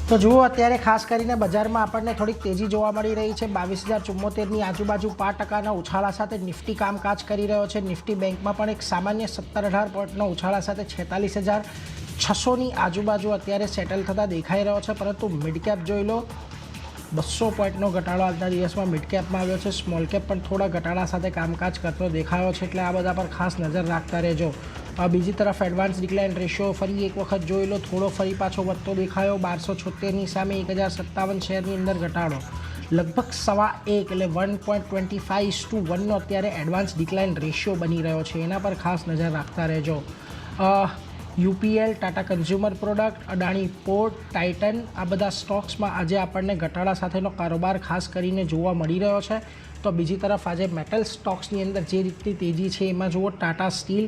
તો જુઓ અત્યારે ખાસ કરીને બજારમાં આપણને થોડીક તેજી જોવા મળી રહી છે. 22,074ની આજુબાજુ 5% ઉછાળા સાથે નિફ્ટી કામકાજ કરી રહ્યો છે. નિફ્ટી બેંકમાં પણ એક સામાન્ય 17,18 પોઈન્ટનો ઉછાળા સાથે 46,600ની આજુબાજુ અત્યારે સેટલ થતા દેખાઈ રહ્યો છે. પરંતુ મિડ કેપ જોઈ લો, 200 પોઈન્ટનો ઘટાડો આજના દિવસમાં મિડ કેપમાં આવ્યો છે. સ્મોલ કેપ પણ થોડા ઘટાડા સાથે કામકાજ કરતો દેખાયો છે, એટલે આ બધા પર ખાસ નજર રાખતા રહેજો. બીજી તરફ એડવાન્સ ડિક્લાઇન રેશિયો ફરી એક વખત જોઈ લો, થોડો ફરી પાછો વધતો દેખાયો. 1276ની સામે 1,057 શેરની અંદર ઘટાડો, લગભગ 1.25 એટલે 1.25:1નો અત્યારે એડવાન્સ ડિક્લાઇન રેશિયો બની રહ્યો છે. એના પર ખાસ નજર રાખતા રહેજો. UPL, Tata consumer product, Adani port, Titan, આ બધા સ્ટોક્સમાં આજે આપણને ઘટાડા સાથેનો કારોબાર ખાસ કરીને જોવા મળી રહ્યો છે. તો બીજી તરફ આજે મેટલ સ્ટોક્સની અંદર જે રીતની તેજી છે એમાં જુઓ, ટાટા સ્ટીલ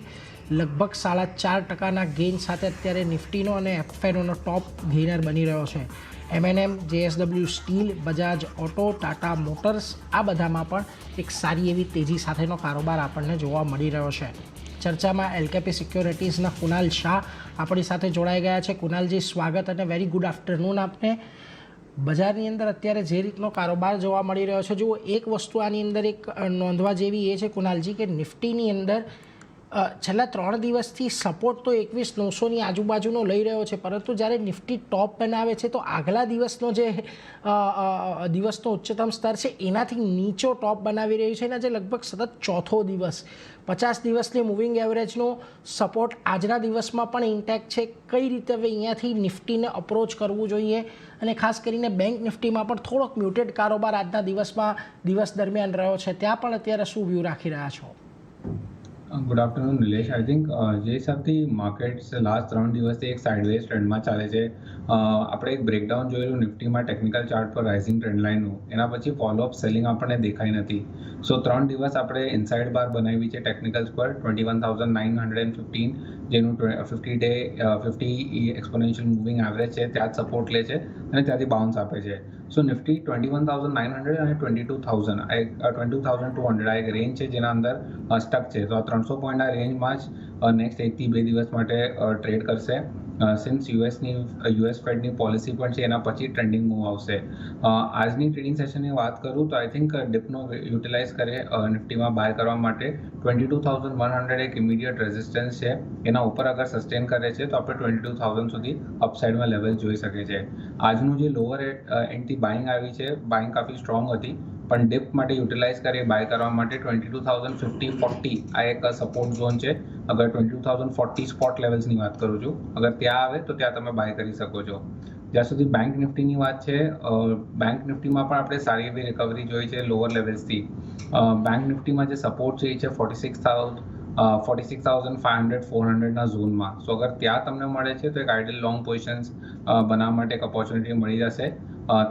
લગભગ 4.5%ના ગેઇન સાથે અત્યારે નિફ્ટીનો અને એફઆઈનો ટોપ ગેઇનર બની રહ્યો છે. MNM, JSW steel, Bajaj auto, Tata motors, આ બધામાં પણ એક સારી એવી તેજી સાથેનો કારોબાર આપણને જોવા મળી રહ્યો છે. ચર્ચામાં એલકેપી સિક્યોરિટીઝના કુનાલ શાહ આપણી સાથે જોડાઈ ગયા છે. કુનાલજી, સ્વાગત અને વેરી ગુડ આફ્ટરનૂન આપને. બજારની અંદર અત્યારે જે રીતનો કારોબાર જોવા મળી રહ્યો છે, જુઓ એક વસ્તુ આની અંદર એક નોંધવા જેવી એ છે કુનાલજી કે નિફ્ટીની અંદર છેલ્લા 3 દિવસથી સપોર્ટ તો 21,900ની આજુબાજુનો લઈ રહ્યો છે, પરંતુ જ્યારે નિફ્ટી ટોપ બનાવે છે તો આગલા દિવસનો જે દિવસનો ઉચ્ચતમ સ્તર છે એનાથી નીચો ટોપ બનાવી રહ્યું છે. અને આજે લગભગ સતત ચોથો દિવસ 50 દિવસની મૂવિંગ એવરેજનો સપોર્ટ આજના દિવસમાં પણ ઇન્ટેક્ટ છે. કઈ રીતે હવે અહીંયાથી નિફ્ટીને અપ્રોચ કરવું જોઈએ, અને ખાસ કરીને બેંક નિફ્ટીમાં પણ થોડોક મ્યુટેડ કારોબાર આજના દિવસ દરમિયાન રહ્યો છે, ત્યાં પણ અત્યારે શું વ્યૂ રાખી રહ્યા છો? Good afternoon Nilesh. I think જે હિસાબથી માર્કેટ્સ લાસ્ટ 3 દિવસથી એક સાઇડવેઝ ટ્રેન્ડમાં ચાલે છે. આપણે એક બ્રેકડાઉન જોયેલું નિફ્ટીમાં ટેકનિકલ ચાર્ટ પર રાઇઝિંગ ટ્રેન્ડ લાઇનનું, એના પછી ફોલોઅપ સેલિંગ આપણને દેખાઈ નથી. સો 3 દિવસ આપણે ઇનસાઇડ બાર બનાવી છે ટેકનિકલ્સ પર 21,915, જેનું 50 એક્સપોનેન્શિયલ મૂવિંગ એવરેજ છે, ત્યાં જ સપોર્ટ લે છે અને ત્યાંથી બાઉન્સ આપે છે. સો નિફ્ટી 21,900 અને 22,200 આ એક રેન્જ છે જેના અંદર સ્ટક છે. તો આ 300 પોઈન્ટના રેન્જમાં જ નેક્સ્ટ 1 થી 2 દિવસ માટે ટ્રેડ કરશે. સિન્સ યુએસ ફેડની પોલિસી પણ છે, એના પછી ટ્રેન્ડિંગ મૂવ આવશે. આજની ટ્રેડિંગ સેશનની વાત કરું તો આઈ થિંક ડિપનો યુટિલાઇઝ કરે નિફ્ટીમાં બાય કરવા માટે 22,100 એક ઇમિડિયેટ રેઝિસ્ટન્સ છે. એના ઉપર અગર સસ્ટેન કરે છે તો આપણે 22,000 સુધી અપસાઇડમાં લેવલ જોઈ શકે છે. આજનું જે લોઅર એન્ડથી બાઇંગ આવી છે, બાઇંગ કાફી સ્ટ્રોંગ હતી, પણ ડિપ માટે યુટિલાઇઝ કરી બાય કરવા માટે 22,050-40 આ એક સપોર્ટ ઝોન છે. અગર 22,040 સ્પોટ લેવલ્સની વાત કરું છું, અગર ત્યાં આવે તો ત્યાં તમે બાય કરી શકો છો. જ્યાં સુધી બેંક નિફ્ટીની વાત છે, બેંક નિફ્ટીમાં પણ આપણે સારી એવી રિકવરી જોઈ છે લોઅર લેવલ્સથી. બેંક નિફ્ટીમાં જે સપોર્ટ છે એ છે 46,500-400ના ઝોનમાં. સો અગર ત્યાં તમને મળે છે તો એક આઈડિયલ લોંગ પોઝિશન્સ બનાવવા માટે એક ઓપોર્ચ્યુનિટી મળી જશે.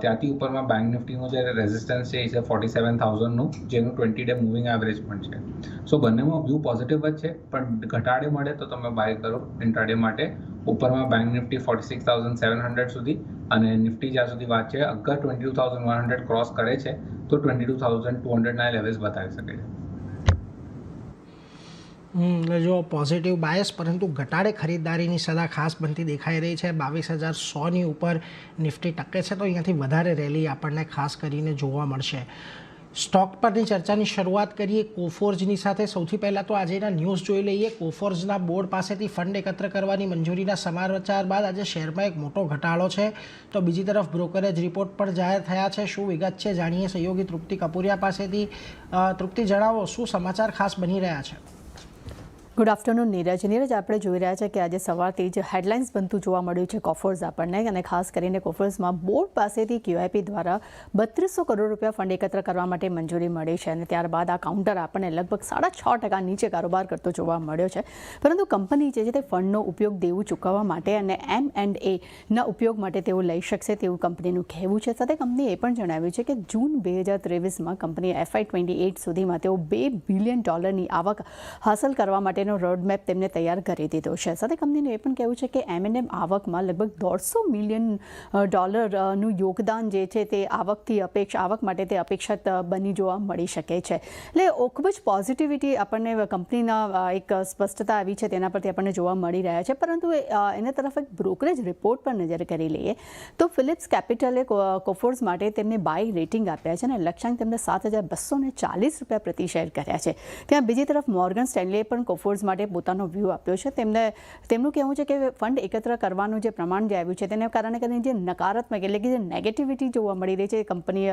ત્યાંથી ઉપરમાં બેંક નિફ્ટીનું જે રેઝિસ્ટન્સ છે એ છે 47,000નું, જેનું 20 ડે મૂવિંગ એવરેજ પણ છે. સો બંનેમાં વ્યૂ પોઝિટિવ જ છે, પણ ઘટાડે મળે તો તમે બાય કરો ઇન્ટ્રાડે માટે. ઉપરમાં બેંક નિફ્ટી 46,700 સુધી અને નિફ્ટી જ્યાં સુધી વાત છે, અગર 22,100 ક્રોસ કરે છે તો 22,200ના લેવલ્સ બતાવી શકે છે. જો પોઝિટિવ બાયસ, પરંતુ ઘટાડે ખરીદદારીની સલાહ ખાસ બનતી દેખાઈ રહી છે. 22,100ની ઉપર નિફ્ટી ટકે છે તો અહીંયાથી વધારે રેલી આપણને ખાસ કરીને જોવા મળશે. સ્ટોક પરની ચર્ચાની શરૂઆત કરીએ કોફોર્જની સાથે. સૌથી પહેલાં તો આજેના ન્યૂઝ જોઈ લઈએ. કોફોર્જના બોર્ડ પાસેથી ફંડ એકત્ર કરવાની મંજૂરીના સમાચાર બાદ આજે શેરમાં એક મોટો ઘટાડો છે. તો બીજી તરફ બ્રોકરેજ રિપોર્ટ પણ જાહેર થયા છે. શું વિગત છે જાણીએ સહયોગી તૃપ્તિ કપૂરિયા પાસેથી. તૃપ્તિ, જણાવો શું સમાચાર ખાસ બની રહ્યા છે? Good afternoon Neeraj. આપણે જોઈ રહ્યા છે કે આજે સવારથી જ હેડલાઇન્સ બનતું જોવા મળ્યું છે કોફોર્સ આપણને, અને ખાસ કરીને કોફોર્સમાં બોર્ડ પાસેથી QIP દ્વારા 3200 કરોડ રૂપિયા ફંડ એકત્ર કરવા માટે મંજૂરી મળી છે. અને ત્યારબાદ આ કાઉન્ટર આપણને લગભગ 6.5% નીચે કારોબાર કરતો જોવા મળ્યો છે. પરંતુ કંપની જે છે તે ફંડનો ઉપયોગ દેવું ચૂકવવા માટે અને M&Aના ઉપયોગ માટે તેઓ લઈ શકશે તેવું કંપનીનું કહેવું છે. સાથે કંપનીએ એ પણ જણાવ્યું છે કે જૂન 2023માં કંપનીએ FY 28 સુધીમાં તેઓ $2 બિલિયન આવક હાંસલ કરવા માટે અંગેનો રોડમેપ તેમને તૈયાર કરી દીધો છે. સાથે કંપનીનું એ પણ કહેવું છે કે M&M આવકમાં લગભગ $150 મિલિયન નું યોગદાન જે છે તે આવક માટે તે અપેક્ષિત બની જોવા મળી શકે છે. એટલે ખૂબ જ પોઝિટિવિટી આપણને કંપનીના એક સ્પષ્ટતા આવી છે તેના પરથી આપણને જોવા મળી રહ્યા છે. પરંતુ એના તરફ એક બ્રોકરેજ રિપોર્ટ પર નજર કરી લઈએ તો ફિલિપ્સ કેપિટલે કોફોર્સ માટે તેમને બાય રેટિંગ આપ્યા છે અને લક્ષ્યાંક તેમને $7,240 પ્રતિ શેર કર્યા છે. ત્યાં બીજી તરફ મોર્ગન સ્ટેનલીએ પણ કોફોર્સ માટે પોતાનો વ્યૂ આપ્યો છે. તેમનું કહેવું છે કે ફંડ એકત્ર કરવાનું જે પ્રમાણ જે આવ્યું છે તેને કારણે કરીને જે નકારાત્મક એટલે કે જે નેગેટિવિટી જોવા મળી રહી છે કંપની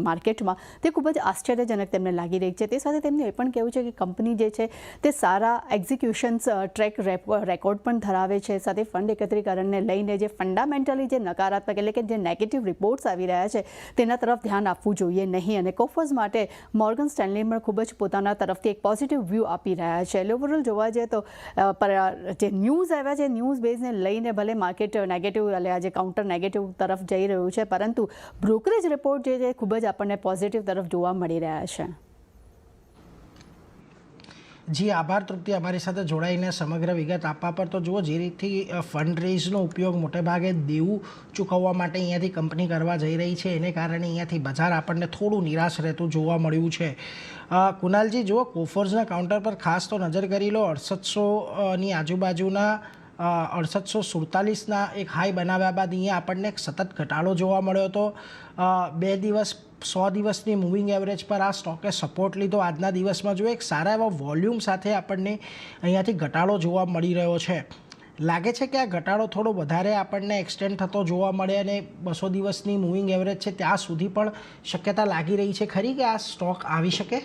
માર્કેટમાં તે ખૂબ જ આશ્ચર્યજનક તેમને લાગી રહી છે. તે સાથે તેમનું એ પણ કહેવું છે કે કંપની જે છે તે સારા એક્ઝિક્યુશન્સ ટ્રેક રેકોર્ડ પણ ધરાવે છે. સાથે ફંડ એકત્રીકરણને લઈને જે ફંડામેન્ટલી જે નકારાત્મક એટલે કે જે નેગેટિવ રિપોર્ટ્સ આવી રહ્યા છે તેના તરફ ધ્યાન આપવું જોઈએ નહીં. અને કોફર્સ માટે મોર્ગન સ્ટેનલી પણ ખૂબ જ પોતાના તરફથી એક પોઝિટિવ વ્યૂ આપી રહ્યા છે. એટલે ઓવરઓલ જોવા જઈએ તો જે ન્યૂઝ આવ્યા છે ન્યૂઝ બેઝને લઈને ભલે માર્કેટ નેગેટિવ એટલે આજે કાઉન્ટર નેગેટિવ તરફ જઈ રહ્યું છે પરંતુ બ્રોકરેજ રિપોર્ટ જે છે ખૂબ જ આપણને પોઝિટિવ તરફ જોવા મળી રહ્યા છે. જી આભાર તૃપ્તિ અમારી સાથે જોડાઈને સમગ્ર વિગત આપવા પર. તો જુઓ જે રીતથી ફંડ રેઝનો ઉપયોગ મોટેભાગે દેવું ચૂકવવા માટે અહીંયાથી કંપની કરવા જઈ રહી છે એને કારણે અહીંયાથી બજાર આપણને થોડું નિરાશ રહેતું જોવા મળ્યું છે. કુનાલજી જુઓ કોફોર્સના કાઉન્ટર પર ખાસ તો નજર કરી લો 6800ની આજુબાજુના 6847ના એક હાઈ બનાવ્યા બાદ અહીંયા આપણને એક સતત ઘટાડો જોવા મળ્યો હતો. 2 દિવસ 100 દિવસની મૂવિંગ એવરેજ પર આ સ્ટોકે સપોર્ટ લીધો. આજના દિવસમાં જો એક સારા એવા વોલ્યુમ સાથે આપણને અહીંયાથી ઘટાડો જોવા મળી રહ્યો છે. લાગે છે કે આ ઘટાડો થોડો વધારે આપણને એક્સટેન્ડ થતો જોવા મળે અને 200 દિવસની મૂવિંગ એવરેજ છે ત્યાં સુધી પણ શક્યતા લાગી રહી છે ખરી કે આ સ્ટોક આવી શકે?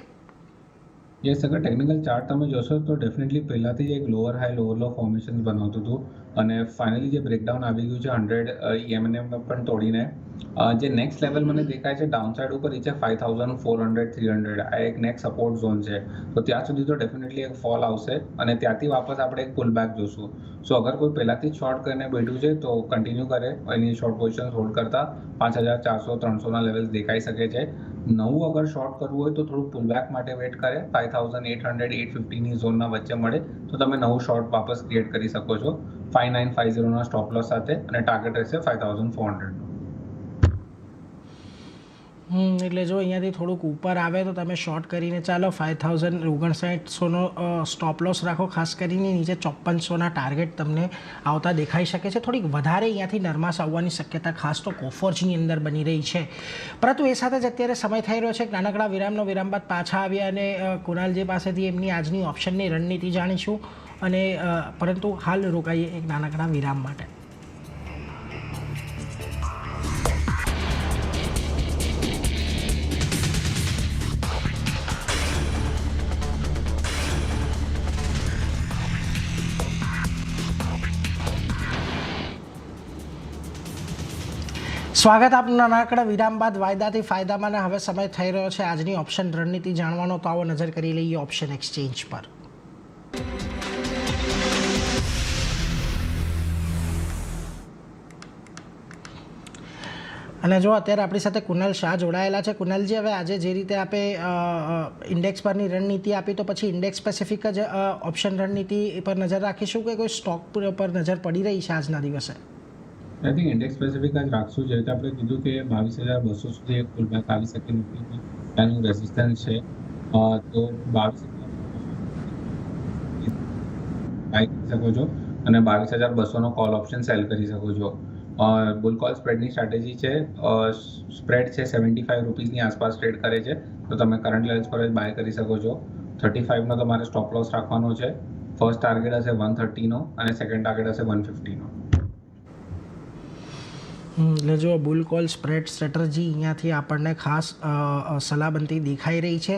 યસ, અગર ટેકનિકલ ચાર્ટ તમે જોશો તો ડેફિનેટલી પહેલાંથી જ એક લોઅર હાઈ લોઅર લો ફોર્મેશન બનાવતું હતું અને ફાઇનલી જે બ્રેકડાઉન આવી ગયું છે 100 EM&M પણ તોડીને જે નેક્સ્ટ લેવલ મને દેખાય છે ડાઉનસાઇડ ઉપર એ છે 5400-300. આ એક નેક્સ્ટ સપોર્ટ ઝોન છે. તો ત્યાં સુધી તો ડેફિનેટલી એક ફોલ આવશે અને ત્યાંથી વાપસ આપણે એક પુલ બેક જોશું. સો અગર કોઈ પહેલાંથી જ શોર્ટ કરીને બેઠું છે તો કન્ટિન્યુ કરે એની શોર્ટ પોઝિશન હોલ્ડ કરતા 5400-300ના લેવલ્સ દેખાઈ શકે છે. નવું અગર શોર્ટ કરવું હોય તો થોડું પુલબેક માટે વેટ કરે 5800-850ની ઝોનના વચ્ચે મળે તો તમે નવું શોર્ટ વાપસ ક્રિએટ કરી શકો છો 5950ના સ્ટોપ લોસ સાથે અને ટાર્ગેટ રહેશે 5400. એટલે જો અહીંયાથી થોડુંક ઉપર આવે તો તમે શોર્ટ કરીને ચાલો 5900નો સ્ટોપ લોસ રાખો. ખાસ કરીને નીચે 5400ના ટાર્ગેટ તમને આવતા દેખાઈ શકે છે. થોડીક વધારે અહીંયાથી નરમાશ આવવાની શક્યતા ખાસ તો કોફોર્સની અંદર બની રહી છે. પરંતુ એ સાથે જ અત્યારે સમય થઈ રહ્યો છે એક નાનકડા વિરામ બાદ પાછા આવ્યા અને કુનાલજી પાસેથી એમની આજની ઓપ્શનની રણનીતિ જાણીશું અને પરંતુ હાલ રોકાઈએ એક નાનકડા વિરામ માટે. સ્વાગત આપનું નાનકડા વિરામ બાદ વાયદાથી ફાયદામાં હવે સમય થઈ રહ્યો છે આજની ઓપ્શન રણનીતિ જાણવાનો. તો આવો નજર કરી લઈએ ઓપ્શન એક્સચેન્જ પર. અને જો અત્યારે આપણી સાથે કુનાલ શાહ જોડાયેલા છે. કુનાલજી, હવે આજે જે રીતે આપણે ઇન્ડેક્સ પરની રણનીતિ આપી તો પછી ઇન્ડેક્સ સ્પેસિફિક જ ઓપ્શન રણનીતિ પર નજર રાખીશું કે કોઈ સ્ટોક પર નજર પડી રહી છે આજના દિવસે? આઈ થિંક ઇન્ડેક્સ સ્પેસિફિક જ રાખશું. જે રીતે આપણે કીધું કે 22,200 સુધી એક પુલબેક આવી શકે એનું રેઝિસ્ટન્સ છે તો 22,000 બાય કરી શકો છો અને 22,200નો કોલ ઓપ્શન સેલ કરી શકો છો. બુલ કોલ સ્પ્રેડની સ્ટ્રેટેજી છે. સ્પ્રેડ છે 75 રૂપીસની આસપાસ ટ્રેડ કરે છે તો તમે કરંટ લેવલ્સ પર જ બાય કરી શકો છો. 35નો તમારે સ્ટોપ લોસ રાખવાનો છે. ફર્સ્ટ ટાર્ગેટ હશે 130નો અને સેકન્ડ ટાર્ગેટ હશે 150નો. એટલે જો બુલ કોલ સ્પ્રેડ સ્ટ્રેટર્જી અહીંયાથી આપણને ખાસ સલાહબંધી દેખાઈ રહી છે.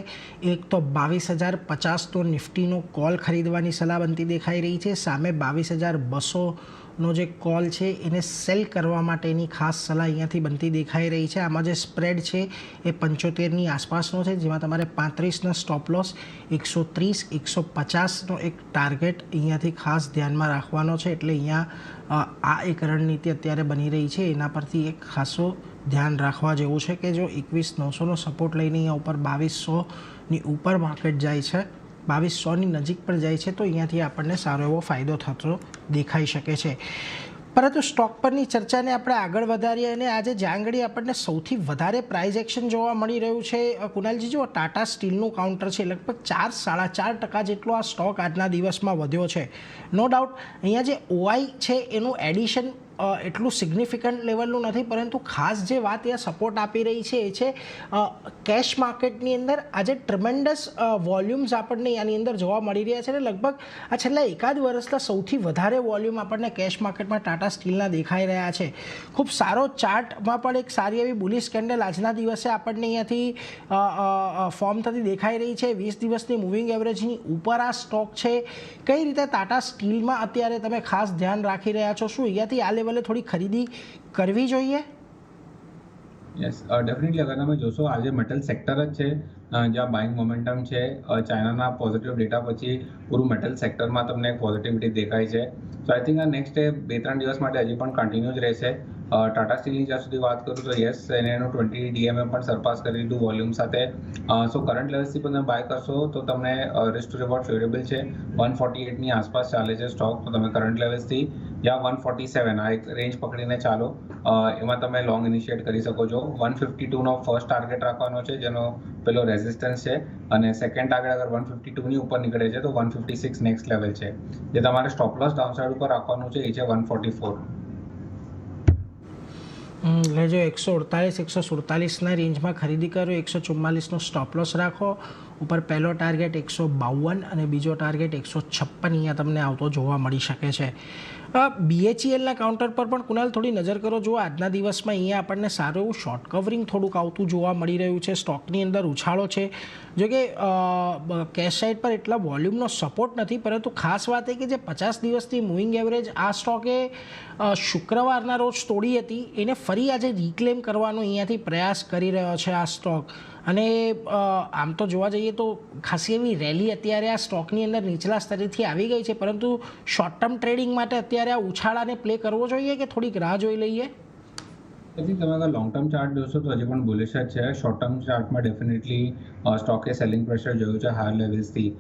એક તો 22,050 નિફ્ટીનો કોલ ખરીદવાની સલાહબંધી દેખાઈ રહી છે. સામે 22,200નો જે કોલ છે એને સેલ કરવા માટેની ખાસ સલાહ અહીંયાથી બનતી દેખાઈ રહી છે. આમાં જે સ્પ્રેડ છે એ 75ની આસપાસનો છે જેમાં તમારે 35ના સ્ટોપ લોસ 130-150નો એક ટાર્ગેટ અહીંયાથી ખાસ ધ્યાનમાં રાખવાનો છે. એટલે અહીંયા આ એક રણનીતિ અત્યારે બની રહી છે એના પરથી એક ખાસો ધ્યાન રાખવા જેવું છે કે જો 21,900નો સપોર્ટ લઈને અહીંયા ઉપર 2200ની ઉપર માર્કેટ જાય છે 2200ની નજીક પર જાય છે તો અહીંયાથી આપણને સારો એવો ફાયદો થતો દેખાઈ શકે છે. પરંતુ સ્ટોક પરની ચર્ચાને આપણે આગળ વધારીએ અને આજે જ્યાં ઘડી આપણને સૌથી વધારે પ્રાઇઝ એક્શન જોવા મળી રહ્યું છે કુનાલજી, જો ટાટા સ્ટીલનું કાઉન્ટર છે લગભગ 4-4.5% જેટલો આ સ્ટોક આજના દિવસમાં વધ્યો છે. નો ડાઉટ અહીંયા જે ઓઆઈ છે એનું એડિશન એટલું સિગ્નિફિકન્ટ લેવલનું નથી, પરંતુ ખાસ જે વાત એ સપોર્ટ આપી રહી છે એ છે કેશ માર્કેટની અંદર આજે ટ્રમેન્ડસ વોલ્યુમ્સ આપણને આની અંદર જોવા મળી રહ્યા છે અને લગભગ આ છેલ્લા એકાદ વર્ષના સૌથી વધારે વોલ્યુમ આપણને કેશ માર્કેટમાં ટાટા સ્ટીલના દેખાઈ રહ્યા છે. ખૂબ સારો ચાર્ટમાં પણ એક સારી એવી બુલિશ કેન્ડલ આજના દિવસે આપણને અહીંયાથી ફોર્મ થતી દેખાઈ રહી છે. 20 દિવસની મૂવિંગ એવરેજની ઉપર આ સ્ટોક છે. કઈ રીતે ટાટા સ્ટીલમાં અત્યારે તમે ખાસ ધ્યાન રાખી રહ્યા છો? શું અહીંયાથી આ લેવલે થોડી ખરીદી કરવી જોઈએ? યસ, ડેફિનેટલી અગર તમે જોશો આજે મેટલ સેક્ટર જ છે જ્યાં બાઇંગ મોમેન્ટમ છે. ચાઇનાના પોઝિટિવ ડેટા પછી પૂરું મેટલ સેક્ટરમાં તમને પોઝિટિવિટી દેખાય છે. સો આઈ થિંક આ નેક્સ્ટ 2-3 દિવસ માટે હજી પણ કન્ટિન્યુ જ રહેશે. ટાટા સ્ટીલની જ્યાં સુધી વાત કરું તો યસ, એને એનું 20 DMA પણ સરપાસ કરી દીધું વોલ્યુમ સાથે. સો કરંટ લેવલ્સથી પણ તમે બાય કરશો તો તમને રિસ્ક ટુ રિવોર્ડ ફેવરેબલ છે. 148ની આસપાસ ચાલે છે સ્ટોક, તો તમે કરંટ લેવલ્સથી યા 147 આ એક રેન્જ પકડીને ચાલો, એમાં તમે લોંગ ઇનિશિએટ કરી શકો છો. 152નો ફર્સ્ટ ટાર્ગેટ રાખવાનો છે જેનો પેલો રેઝિસ્ટન્સ છે, અને સેકન્ડ ટાર્ગેટ અગર 152ની ઉપર નીકળે છે તો 156 નેક્સ્ટ લેવલ છે. જે તમારે સ્ટોપ લોસ ડાઉનસાઇડ ઉપર રાખવાનું છે એ છે 144. એટલે જો 148-147ના રેન્જમાં ખરીદી કરો, 144નો સ્ટોપ લોસ રાખો. ઉપર પહેલો ટાર્ગેટ 152 અને બીજો ટાર્ગેટ 156 અહીંયા તમને આવતો જોવા મળી શકે છે. BHELના કાઉન્ટર પર પણ કુનાલ થોડી નજર કરો. જો આજના દિવસમાં અહીંયા આપણને સારું એવું શોર્ટ કવરિંગ થોડુંક આવતું જોવા મળી રહ્યું છે. સ્ટોકની અંદર ઉછાળો છે. જો કે કેશ સાઇડ પર એટલા વોલ્યુમનો સપોર્ટ નથી, પરંતુ ખાસ વાત એ કે જે 50 દિવસની મૂવિંગ એવરેજ આ સ્ટોકે શુક્રવારના રોજ તોડી હતી, એને ફરી આજે રિક્લેમ કરવાનો અહીંયાથી પ્રયાસ કરી રહ્યો છે આ સ્ટોક. અને આમ તો જોવા જઈએ તો ખાસી એવી રેલી અત્યારે આ સ્ટોકની અંદર નીચલા સ્તરેથી આવી ગઈ છે, પરંતુ શોર્ટ ટર્મ ટ્રેડિંગ માટે અત્યારે આ ઉછાળાને પ્લે કરવો જોઈએ કે થોડીક રાહ જોઈ લઈએ? આઈ થિંક તમે અગર લોંગ ટર્મ ચાર્ટ જોશો તો હજી પણ બુલિશ જ છે. શોર્ટ ટર્મ ચાર્ટમાં ડેફિનેટલી સ્ટોકે સેલિંગ પ્રેશર જોયું છે હાયર લેવલ્સથી.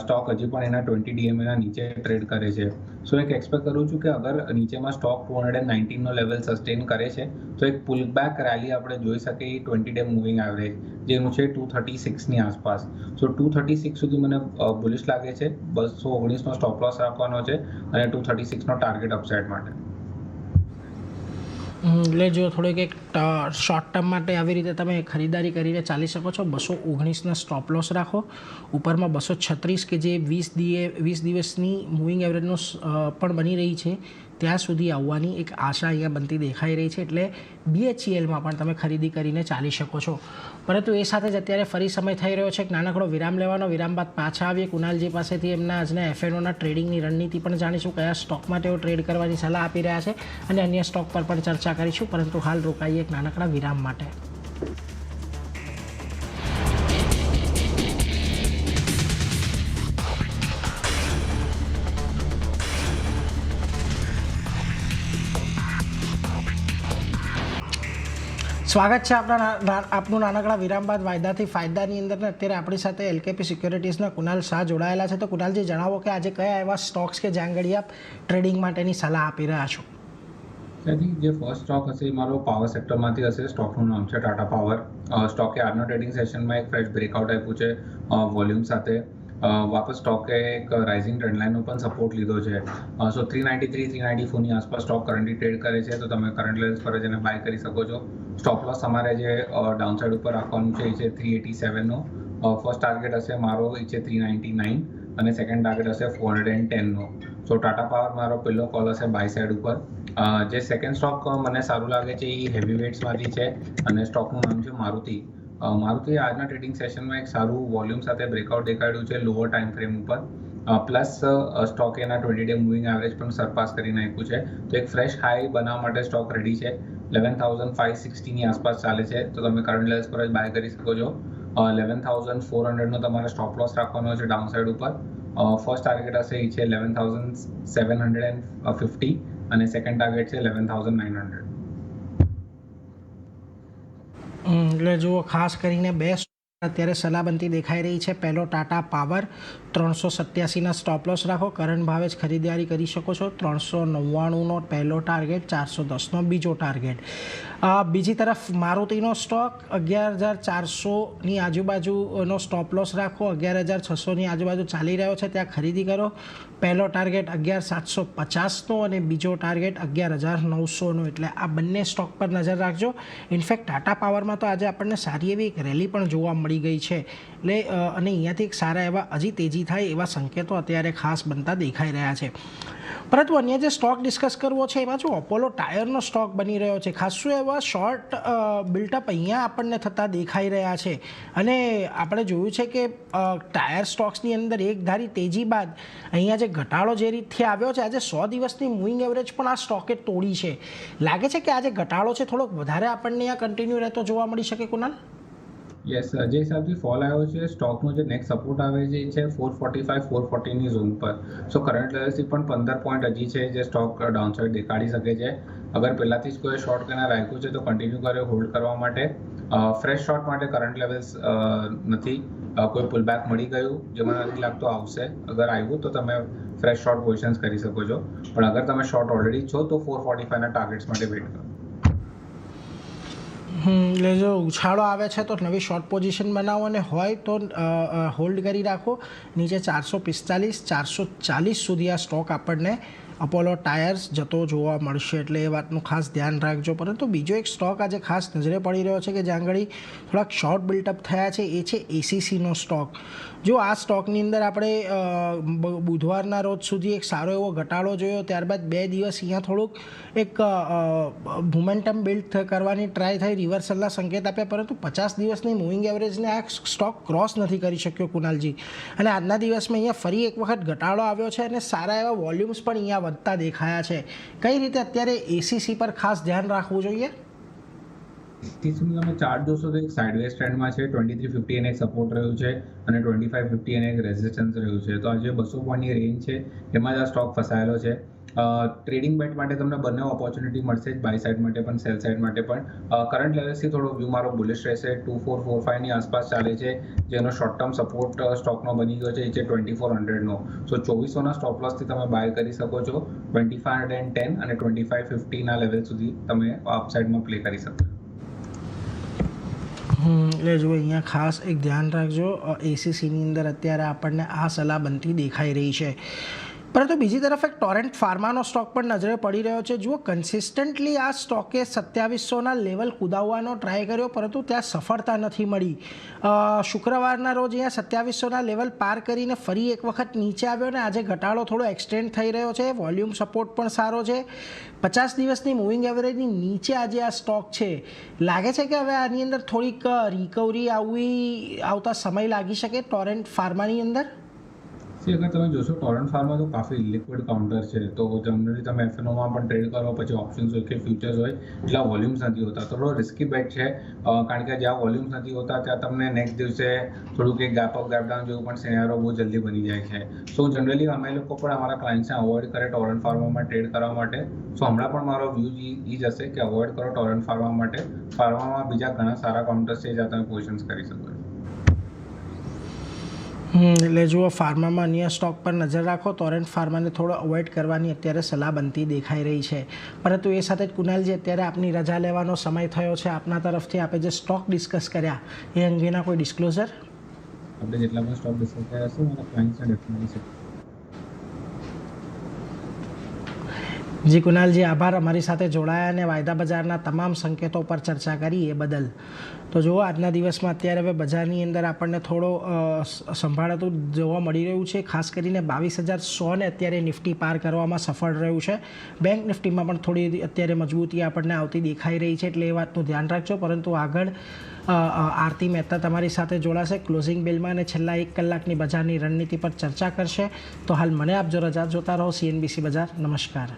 સ્ટોક હજી પણ એના 20 DMAના નીચે ટ્રેડ કરે છે. સો એક એક્સપેક્ટ કરું છું કે અગર નીચેમાં સ્ટોક 219નો લેવલ સસ્ટેન કરે છે તો એક પુલ બેક રેલી આપણે જોઈ શકીએ 20 ડે મૂવિંગ એવરેજ જેનું છે 236ની આસપાસ. સો 236 સુધી મને બુલિશ લાગે છે. 219નો સ્ટોપ લોસ રાખવાનો છે અને 236નો ટાર્ગેટ અપસાઇડ માટે. એટલે જો થોડીક એક શોર્ટ ટર્મ માટે આવી રીતે તમે ખરીદારી કરીને ચાલી શકો છો. 219ના સ્ટોપ લોસ રાખો. ઉપરમાં 236 કે જે 20 દિવસની મૂવિંગ એવરેજનો પણ બની રહી છે ત્યાં સુધી આવવાની એક આશા અહીંયા બનતી દેખાઈ રહી છે. એટલે BHELમાં પણ તમે ખરીદી કરીને ચાલી શકો છો. પરંતુ એ સાથે જ અત્યારે ફરી સમય થઈ રહ્યો છે એક નાનકડો વિરામ લેવાનો. વિરામ બાદ પાછા આવીએ કુનાલજી પાસેથી એમના આજના FNOના ટ્રેડિંગની રણનીતિ પણ જાણીશું, કયા સ્ટોકમાં તેઓ ટ્રેડ કરવાની સલાહ આપી રહ્યા છે, અને અન્ય સ્ટોક પર પણ ચર્ચા કરીશું. પરંતુ હાલ રોકાઈએ એક નાનકડા વિરામ માટે. સ્વાગત છે આપનું નાનકડા વિરામ બાદ વાયદાથી ફાયદાની અંદર. અત્યારે આપણી સાથે LKP સિક્યોરિટીઝના કુનાલ શાહ જોડાયેલા છે. તો કુનાલજી, જણાવો કે આજે કયા એવા સ્ટોક્સ કે જ્યાં ઘડી આપ ટ્રેડિંગ માટેની સલાહ આપી રહ્યા છો? જે ફર્સ્ટ સ્ટોક હશે એ મારો પાવર સેક્ટરમાંથી હશે. સ્ટોકનું નામ છે ટાટા પાવર. સ્ટોકે આજનો ટ્રેડિંગ સેશનમાં એક ફ્રેશ બ્રેકઆઉટ આપ્યું છે વોલ્યુમ સાથે. વાપસ સ્ટોકે એક રાઇઝિંગ ટ્રેન્ડલાઇનનો પણ સપોર્ટ લીધો છે. સો 393-394ની આસપાસ સ્ટોક કરન્ટલી ટ્રેડ કરે છે, તો તમે કરંટ લેવલ્સ પર જ એને બાય કરી શકો છો. સ્ટોપ લોસ તમારે જે ડાઉનસાઇડ ઉપર રાખવાનું છે એ છે 387નો. ફર્સ્ટ ટાર્ગેટ હશે મારો એ છે 399 અને સેકન્ડ ટાર્ગેટ હશે 410નો. સો ટાટા પાવર મારો પહેલો કોલ હશે બાય સાઇડ ઉપર. જે સેકન્ડ સ્ટોક મને સારું લાગે છે એ હેવી વેટ્સમાંથી છે અને સ્ટોકનું નામ છે મારુતિ. મારુતિ આજના ટ્રેડિંગ સેશનમાં એક સારું વોલ્યુમ સાથે બ્રેકઆઉટ દેખાડ્યું છે લોઅર ટાઈમ ફ્રેમ ઉપર. પ્લસ સ્ટોક એના 20 ડે મૂવિંગ એવરેજ પણ સરપાસ કરીને આપ્યું છે. તો એક ફ્રેશ હાઈ બનાવવા માટે સ્ટોક રેડી છે. 11,560ની આસપાસ ચાલે છે, તો તમે કરંટ લેવલ્સ પર જ બાય કરી શકો છો. 11,400નો તમારે સ્ટોપ લોસ રાખવાનો છે ડાઉનસાઇડ ઉપર. ફર્સ્ટ ટાર્ગેટ હશે એ છે 11,750 અને સેકન્ડ ટાર્ગેટ છે 11,900. એટલે જુઓ, ખાસ કરીને બે અત્યારે સલાહ બનતી દેખાઈ રહી છે. પહેલો ટાટા પાવર, 387ના સ્ટોપ લોસ રાખો. કરંટ ભાવે જ ખરીદારી કરી શકો છો. 399નો પહેલો ટાર્ગેટ, 410નો બીજો ટાર્ગેટ. બીજી તરફ મારુતિનો સ્ટોક 11,400ની આજુબાજુનો સ્ટોપ લોસ રાખો. 11,600ની આજુબાજુ ચાલી રહ્યો છે, ત્યાં ખરીદી કરો. પહેલો ટાર્ગેટ 11,750નો અને બીજો ટાર્ગેટ 11,900નો. એટલે આ બંને સ્ટોક પર નજર રાખજો. ઇનફેક્ટ ટાટા પાવરમાં તો આજે આપણને સારી એવી એક રેલી પણ જોવા મળી ગઈ છે. એટલે અને અહીંયાથી એક સારા એવા હજી તેજી થાય એવા સંકેતો અત્યારે ખાસ બનતા દેખાઈ રહ્યા છે. પરંતુ અન્ય જે સ્ટોક ડિસ્કસ કરવો છે એમાં જો અપોલો ટાયરનો સ્ટોક બની રહ્યો છે. ખાસું એવા શોર્ટ બિલ્ટઅપ અહીંયા આપણને થતા દેખાઈ રહ્યા છે. અને આપણે જોયું છે કે ટાયર સ્ટોક્સની અંદર એક ધારી તેજી બાદ અહીંયા જે ઘટાડો જે રીતથી આવ્યો છે, આજે 100 દિવસની મૂવિંગ એવરેજ પણ આ સ્ટોકે તોડી છે. લાગે છે કે આજે ઘટાડો છે થોડોક વધારે આપણને અહીંયા કન્ટિન્યુ રહેતો જોવા મળી શકે, કુનાલ? યસ, જે હિસાબથી ફોલ આવ્યો છે સ્ટોકનો જે નેક્સ્ટ સપોર્ટ આવે છે 445-440ની ઝોન પર. સો કરંટ લેવલથી પણ 15 પોઈન્ટ હજી છે જે સ્ટોક ડાઉનસાઇડ દેખાડી શકે છે. અગર પહેલાથી જ કોઈ શોર્ટ કરીને રાખ્યું છે તો કન્ટિન્યુ કરે હોલ્ડ કરવા માટે. ફ્રેશ શોર્ટ માટે કરંટ લેવલ્સ નથી. કોઈ પુલબેક મળી ગયું જે મને નથી લાગતું આવશે. અગર આવ્યું તો તમે ફ્રેશ શોર્ટ પોઝિશન્સ કરી શકો છો. પણ અગર તમે શોર્ટ ઓલરેડી છો તો 445ના ટાર્ગેટ્સ માટે વેઇટ કરો. એટલે જો ઉછાળો આવે છે તો નવી શોર્ટ પોઝિશન બનાવો અને હોય તો હોલ્ડ કરી રાખો. નીચે 445-440 સુધી આ સ્ટોક આપણને અપોલો ટાયર્સ જતો જોવા મળશે. એટલે એ વાતનું ખાસ ધ્યાન રાખજો. પરંતુ બીજો એક સ્ટોક આજે ખાસ નજરે પડી રહ્યો છે કે જ્યાં આગળ થોડાક શોર્ટ બિલ્ટઅપ થયા છે, એ છે એસીસીનો સ્ટોક. જો આ સ્ટોકની અંદર આપણે બુધવારના રોજ સુધી એક સારો એવો ઘટાડો જોયો, ત્યારબાદ 2 દિવસ અહીંયા થોડુંક એક મોમેન્ટમ બિલ્ડ કરવાની ટ્રાય થઈ, રિવર્સલના સંકેત આપ્યા, પરંતુ 50 દિવસની મૂવિંગ એવરેજને આ સ્ટોક ક્રોસ નથી કરી શક્યો, કુનાલજી. અને આજના દિવસમાં અહીંયા ફરી એક વખત ઘટાડો આવ્યો છે અને સારા એવા વોલ્યુમ્સ પણ અહીંયા વધતા દેખાયા છે. કઈ રીતે અત્યારે એસીસી પર ખાસ ધ્યાન રાખવું જોઈએ? તમે ચાર્ટ જોશો તો એક સાઇડવેઝ ટ્રેન્ડમાં છે. 2350 એને એક સપોર્ટ રહ્યું છે અને 2550 એને એક રેઝિસ્ટન્સ રહ્યું છે. તો આજે 200 પોઈન્ટની રેન્જ છે, એમાં જ આ સ્ટોક ફસાયેલો છે. ટ્રેડિંગ બેટ માટે તમને બંને ઓપોર્ચ્યુનિટી મળશે, બાય સાઇડ માટે પણ સેલ સાઇડ માટે પણ. કરંટ લેવલ્સથી થોડો વ્યૂ મારો બુલિશ રહેશે. 2445ની આસપાસ ચાલે છે, જેનો શોર્ટ ટર્મ સપોર્ટ સ્ટોકનો બની ગયો છે, એ છે 2400નો. સો 2400ના સ્ટોપ લોસથી તમે બાય કરી શકો છો. 2510 અને 2550ના લેવલ સુધી તમે અપસાઇડમાં પ્લે કરી શકો છો. એટલે જો અહીંયા ખાસ એક ધ્યાન રાખજો, એસીસીની અંદર અત્યારે આપણને આ સલાહ બનતી દેખાઈ રહી છે. પરંતુ બીજી તરફ એક ટોરેન્ટ ફાર્માનો સ્ટોક પણ નજરે પડી રહ્યો છે. જુઓ, કન્સિસ્ટન્ટલી આ સ્ટોકે 2700ના લેવલ કુદાવવાનો ટ્રાય કર્યો, પરંતુ ત્યાં સફળતા નથી મળી. શુક્રવારના રોજ અહીંયા 2700ના લેવલ પાર કરીને ફરી એક વખત નીચે આવ્યો અને આજે ઘટાડો થોડો એક્સટેન્ડ થઈ રહ્યો છે. વોલ્યુમ સપોર્ટ પણ સારો છે. 50 દિવસની મૂવિંગ એવરેજની નીચે આજે આ સ્ટોક છે. લાગે છે કે હવે આની અંદર થોડીક રિકવરી આવતા સમય લાગી શકે ટોરેન્ટ ફાર્માની અંદર? અગર તમે જોશો ટોરન્ટ ફાર્મા તો કાફી લિક્વિડ કાઉન્ટર છે. તો જનરલી તમે એફએનઓમાં પણ ટ્રેડ કરો, પછી ઓપ્શન્સ હોય કે ફ્યુચર્સ હોય, એટલા વોલ્યુમ્સ નથી હોતા. થોડો રિસ્કી બેટ છે, કારણ કે જ્યાં વોલ્યુમ્સ નથી હોતા ત્યાં તમને નેક્સ્ટ દિવસે થોડુંક એક ગેપ અપ ગેપ ડાઉન જેવું પણ સિનેરિયો બહુ જલ્દી બની જાય છે. સો જનરલી અમે લોકો પણ અમારા ક્લાયન્ટ્સને અવોઇડ કરે ટોરન્ટ ફાર્મામાં ટ્રેડ કરવા માટે. સો હમણાં પણ મારો વ્યૂ એ જ હશે કે અવોઇડ કરો ટોરન્ટ ફાર્મા માટે. ફાર્મામાં બીજા ઘણા સારા કાઉન્ટર્સ છે જ્યાં તમે પોઝિશન્સ કરી શકો છો. એટલે જુઓ, ફાર્મામાં અન્ય સ્ટોક પર નજર રાખો. ટોરેન્ટ ફાર્માને થોડો અવોઇડ કરવાની અત્યારે સલાહ બનતી દેખાઈ રહી છે. પરંતુ એ સાથે જ કુનાલજી, અત્યારે આપની રજા લેવાનો સમય થયો છે. આપના તરફથી આપણે જે સ્ટોક ડિસ્કસ કર્યા એ અંગેના કોઈ ડિસ્ક્લોઝર? આપણે જેટલા પણ સ્ટોક ડિસ્કસ કર્યા છે મારા ક્લાયન્ટ્સને ડેફિનેટલી છે. જી કુનાલજી, આભાર અમારી સાથે જોડાયા અને વાયદા બજારના તમામ સંકેતો પર ચર્ચા કરી એ બદલ. તો જુઓ, આજના દિવસમાં અત્યારે હવે બજારની અંદર આપણને થોડો સંભાળતું જોવા મળી રહ્યું છે. ખાસ કરીને 22,100ને અત્યારે નિફ્ટી પાર કરવામાં સફળ રહ્યું છે. બેંક નિફ્ટીમાં પણ થોડી અત્યારે મજબૂતી આપણને આવતી દેખાઈ રહી છે, એટલે એ વાતનું ધ્યાન રાખજો. પરંતુ આગળ આરતી મહેતા તમારી સાથે જોડાશે ક્લોઝિંગ બેલમાં અને છેલ્લા 1 કલાકની બજારની રણનીતિ પર ચર્ચા કરશે. તો હાલ મને આપજો રજા. જોતા રહો CNBC બજાર. નમસ્કાર.